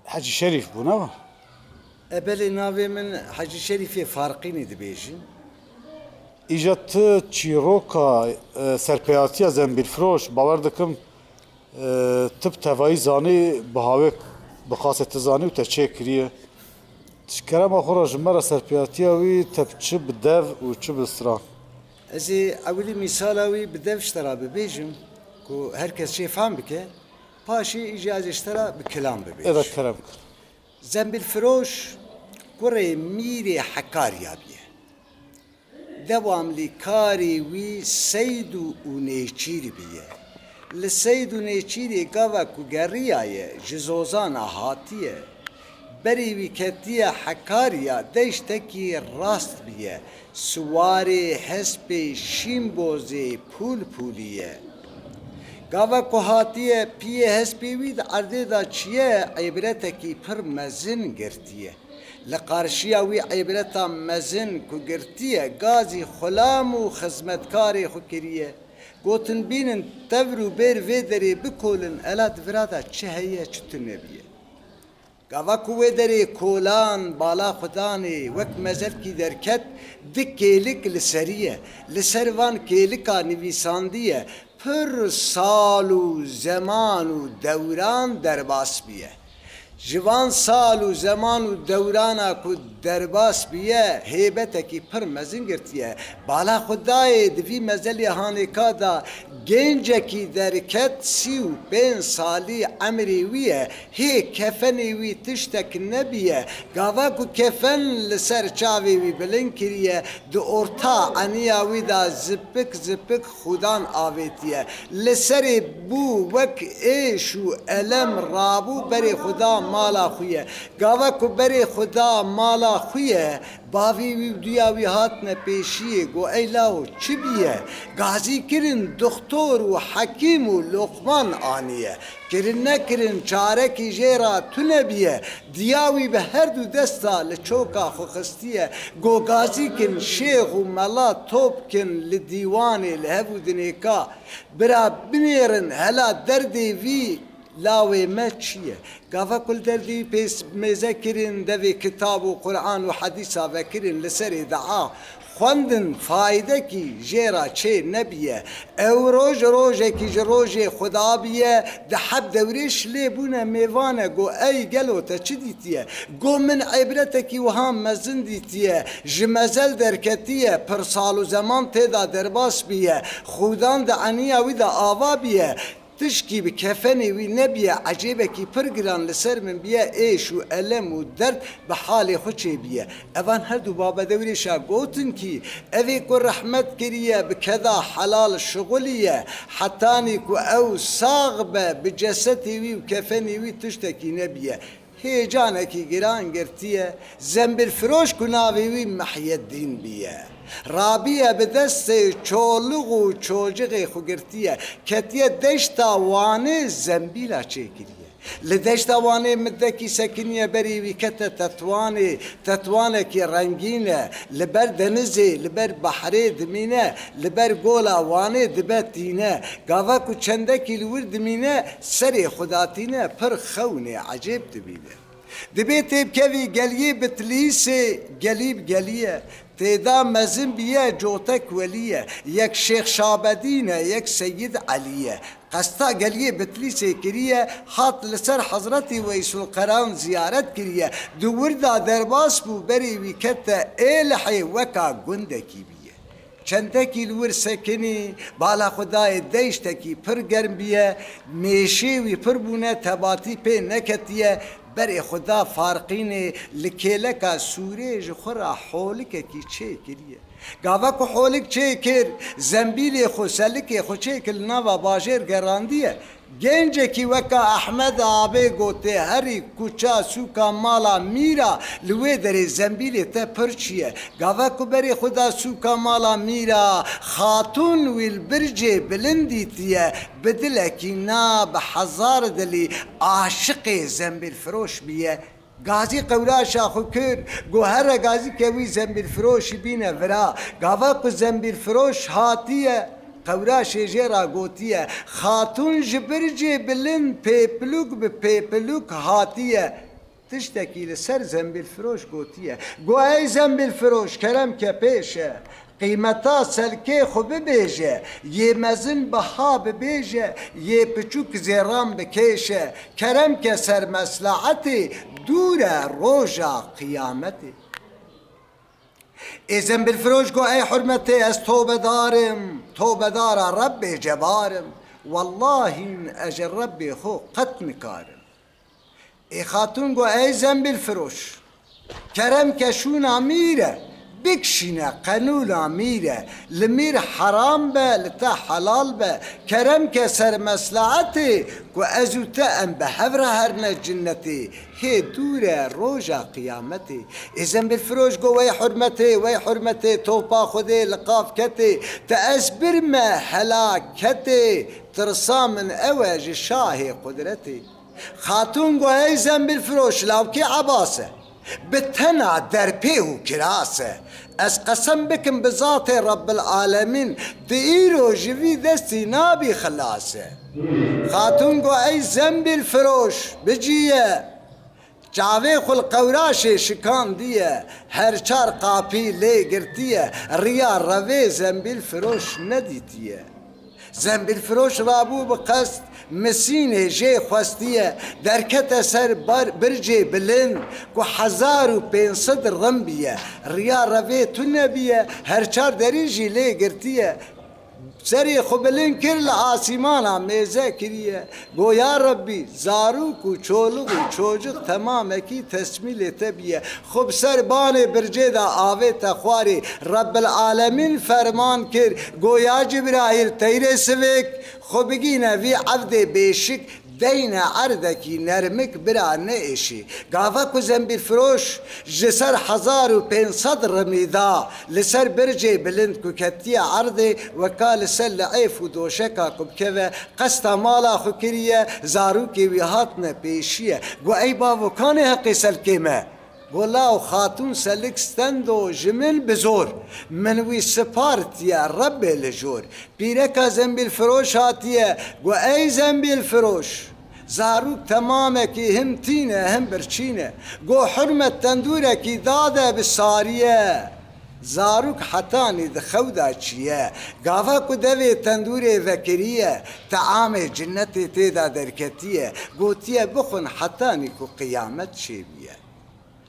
حجی شریف بوده و ابل ناوی من حجی شریفی فارقی ندبیجیم. ایجاد چیروکا سرپیاتی زنبیل فروش باور دکم تب توایی زانی بهاوی بخاصت زانی و تچه کریه تشکرم آخورا جمرا سرپیاتی وی تب چه بدو و چه بستران ازی اولی مثالاوی بدفشترا ببیجیم که هر کس چه فهم بکه پاشی اجازهشترا بکلام ببیج. اذا کرم کن زنبیل فروش کره میری حکاریابیه. دوام کاری وی سید و نیچیری بیه. لسید و نیچیری گاوا کگریایه جزوزان هاتیه. بری وی کتیه حکاریا دشتکی راست بیه. سواری حسب شیمبوزی پول پولیه. گاوا کوهاتیه پیه حسبی وید عرضه دا چیه عبرتکی پر مزن گرتیه. لقارشیا وی عبرتا مزن کو گرتیه گازی خلام و خدمتکاری خو کریه گوتن بینن تورو بیر ویدری بکولن الات ورادا چه هیه چطور نبیه گاوا کو ویدری کولان بالا خدانی وک مزل کی درکت دک کیلک لسریه لسروان کیلکا نویساندیه پر سال و زمان و دوران درباس بیه جوان سال و زمان و دورانا کو درباس بیه هیبته کی پر مزن گرتیه بالا خدای دوی مزلی هانیکا دا گنجه کی درکت 35 سالی عمری ویه هی کفنی وی تشتک نبیه گاوا کو کفن لسر چاوی وی بلن کریه دو ارتا عنیا وی دا زپک زپک خودان آویتیه لسر بو وک ایش و علم رابو بری خدا مالا خویه گاوا کو بری خدا مالا خویه باوی وی دیاوی هات نه پیشیه گو ایلاو چی بیه گازی کرن دکتر و حکیم و لقمان آنیه کرن نکرن چاره کی جیرا تو نبیه دیاوی به هر دو دستا لچوکا خو خستیه گو گازی کن شیخ و ملا توب کن لدیوانی لهبو دنیکا برا بنیرن هلا دردی وی لاوی ما چیه گاوا کل دردی پیس مذکرین دوی کتاب و قرآن و حدیث وکرین لسر دعا خواندن فایده کی جیرا چه نبیه او روز کی روز خدا بیه ده حب دوریش لیبونه میوانه گو ای گلو تا چی دیتیه گو من عبرت کی وهم مزن دیتیه جمزل درکتیه پر سال و زمان تیدا درباس بیه خودان ده عنیه وی ده آوا بیه تشکی به کفنی وی نبیه عجیبه کی پرگران لسر من بیه ایش و علم و درد به حال خوچه بیه اوان هر دو بابا دوریشا گوتن کی اوی کو رحمت کریه بکدا حلال شغلیه حتانی کو او ساغبه بجسدی وی و کفنی وی تشتکی نبیه هیجانه کی گران گرتیه زنبیل فروش کناوی وی محی الدین بیه رابیه به دست چولغ و چوجغ خوگرتیه کتیه دشتا وانه زنبیلا چکریه لدشتا وانه مدکی سکنیه بری وی کت تتوانه کی رنگینه لبر دنزه لبر بحره دمینه لبر گولا وانه دبتینه گاوا کو چنده کی لور دمینه سری خداتینه پر خونه عجیب دبینه دبیت بکوی گلیه بتلیسه گلیه تیدا مزن بیه جوتک ولیه یک شیخ شابدینه یک سید علیه قستا گلیه بتلیسه کریه حات لسر حضرتی ویس القرآن زیارت کریه دور دا درباس بو بری ویکت ایلحی وکا گندکی بیه چندکی لور سکنی بالا خدای دیشتکی پر گرم بیه میشی وی پر بونه تباتی پی نکتیه بری خدا فارقین لکیلکا سوره جخورا حولک کی چه کریه گاوا کو حولک چه کر زنبیل خو سلک خو چه کل نوا باجر گراندیه گنجه کی وکا احمد آبه گوته هری کوچا سوکا مالا میرا لوی دری زنبیل تا پرچیه گاوا کو بری خدا سوکا مالا میرا خاتون ویل برجه بلندی تیه بدلکی نا بحزار دلی عاشق زنبیل فروش بیه گازی قولا شاخو کر گوهر گازی که وی زنبیل فروشی بینه ورا گاوا کو زنبیل فروش هاتیه قوراشê jê ra gotiye xatûn ji bircê bilind pêpilûk bi pêpilûk hatiye tiştekî li ser zembîlfiroş gotiye got ey zembîlfiroş keremke pêşe qîmeta selkê xwe bibêje yê mezin biha bibêje yê piçûk zêran bikêşe keremke ser meslahetê dûr e roja qîyametê ê zembîlfiroş got ey hurmetê ez tobedara Rebbê cebarim wallahî ez ji Rebbê xwe qet nikarim ê xatûn got ey zembîlfiroş keremke şûna mîr e بکشینه قنولا میره لمیر حرام به لتا حلال به کرم که سر مسلعتی و ازو تا ام به هفره هرنه جنتی هی دوره روژا قیامتی ازم بالفروش گو وی حرمتی توپا خوده لقاف کتی تا اسبر ما هلاکتی ترسا من اواج شاه قدرتی خاتون گو ازم بالفروش لاوکی عباسه بتنا درپی و کراسه از قسم بکن بذات رب العالمین دیرو جوی دستی نابی خلاصه خاتون گو ای زنبیل فروش بجیه جاوی خل قوراش شکان دیه هر چار قاپی لی گرتیه ریا روی زنبیل فروش ندیتیه زنبیل فروش رابو بقصد مسینه جه خواستیه درکت سر برجه بلند کو 1500 رمبیه ریا روی تو نبیه هر چار دریجی لی گرتیه سری خبلین کر لآسیمانا میزه کریه گو یا ربی زاروک و چولق و چوجق تمام اکی تسمیل تبیه خب سر بان برجه دا آوه تخواری رب العالمین فرمان کر گو یا جبرائیل تیره سوک خب بگینه وی عبد بیشک دین عردکی نرمک برا نئشی گاوا کو زنبیل فروش جسر 1500 رمیدا لسر برجه بلند کو کتی عرده وکال سل لعیف و دوشکا کب که قستا مالا خو کریه زاروکی وی هاتن پیشیه گو ای باو کانه حقی سلکیمه گولا و خاتون سلکستند و جمل بزور منوی سپارتیه رب لجور پیرکا زنبیل فروش هاتیه گو ای زنبیل فروش زاروک تمامه کی هم تینه هم برچینه گو حرمت تندوره کی داده بساریه زاروک حتانی دخودا چیه گاوا کو دوی تندوره وکریه تعام جنت تیدا درکتیه گوتیه بخون حتانی کو قیامت چیبیه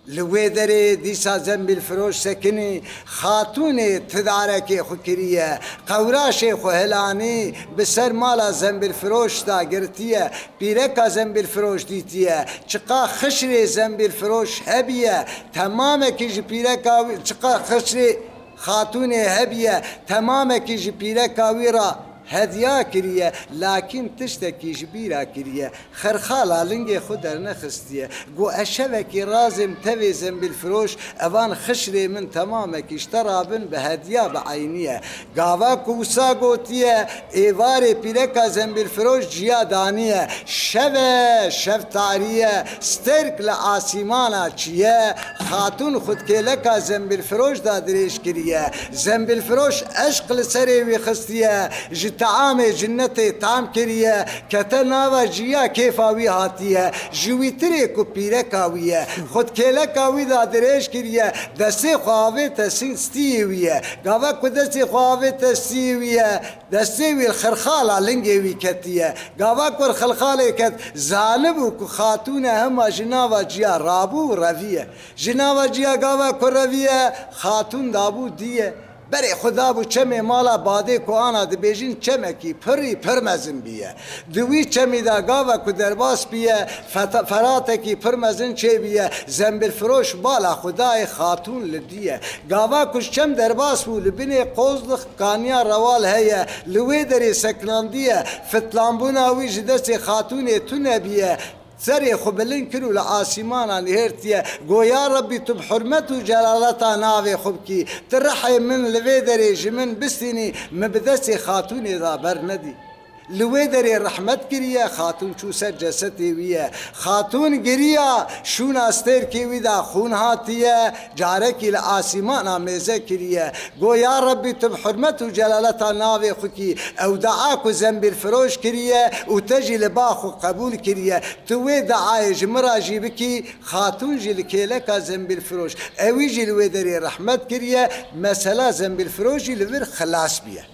لوی دره دیسا زنبیل فروش سکنی خاتون تدارک خو کریه قوراش خو هلانی بسر مالا زنبیل فروش دا گرتیه پیرکا زنبیل فروش دیتیه چقا خشر زنبیل فروش هبیه تمام کیج پیرکا چقا خشر خاتون هبیه تمام کیج پیرکا ویرا هدیه کریه لکن تشتکی جبیره کریه خرخالا لنگ خود در نخستیه گو اشوکی رازم توی زنبیل فروش اوان خشری من تمام کشترابن به هدیه بعینیه گاوا کوسا گوتیه ایوار پیرکا زنبیل فروش جیا دانیه شو تاریه سترک لآسیمانا چیه خاتون خود کلکا زنبیل فروش دادریش کریه زنبیل فروش عشق لسری وی خستیه تعام جنت تام کریه کتا ناوا جیا کیفاوی هاتیه جوی تری کو پیره کاویه خود کله کاوی دا درش کریه دستی خواهی تستیویه گاوا کو دستی خواهی تستیویه دستی وی خرخالا لنگی وی کتیه گاوا کو خرخالا کت ظالبو کو خاتون هما جناوا جیا رابو رویه جناوا جیا گاوا کو رویه خاتون دابو دیه بری خدا بو چمه مالا باده کو آنا دی بیجین چمه کی پری پرمزن بیه دوی چمی دا گاوه کو درباس بیه فراته کی پرمزن چه بیه زنبیل فروش بالا خدای خاتون لدیه گاوه کش چم درباس بو لبینه قوزلخ کانیا روال هیه لوی دری سکناندیه فتلانبونا وی جدست خاتون تو نبیه سری خبلین کرو لآسیمانا نهرتیه گو یا ربی تو بحرمت و جلالتا ناوی خوب کی ترحی من لوی دری جمن بستینی مبدست خاتونی دا بر ندی لوی دری رحمت کریه خاتون چو سر جسدی ویه خاتون گریه شون استر کی ویدا خون هاتیه جارکی لآسمان آمیزه کریه گو یا ربی تب حرمت و جلالتا ناوی خوکی او دعاکو زنبیل فروش کریه و تجی لباخو قبول کریه توی دعای جمراجی بکی خاتون جل کیلکا زنبیل فروش اوی جلوی دری رحمت کریه مثلا زنبیل فروشی لور خلاص بیه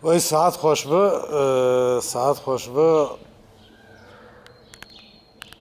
وای ساعت خوش به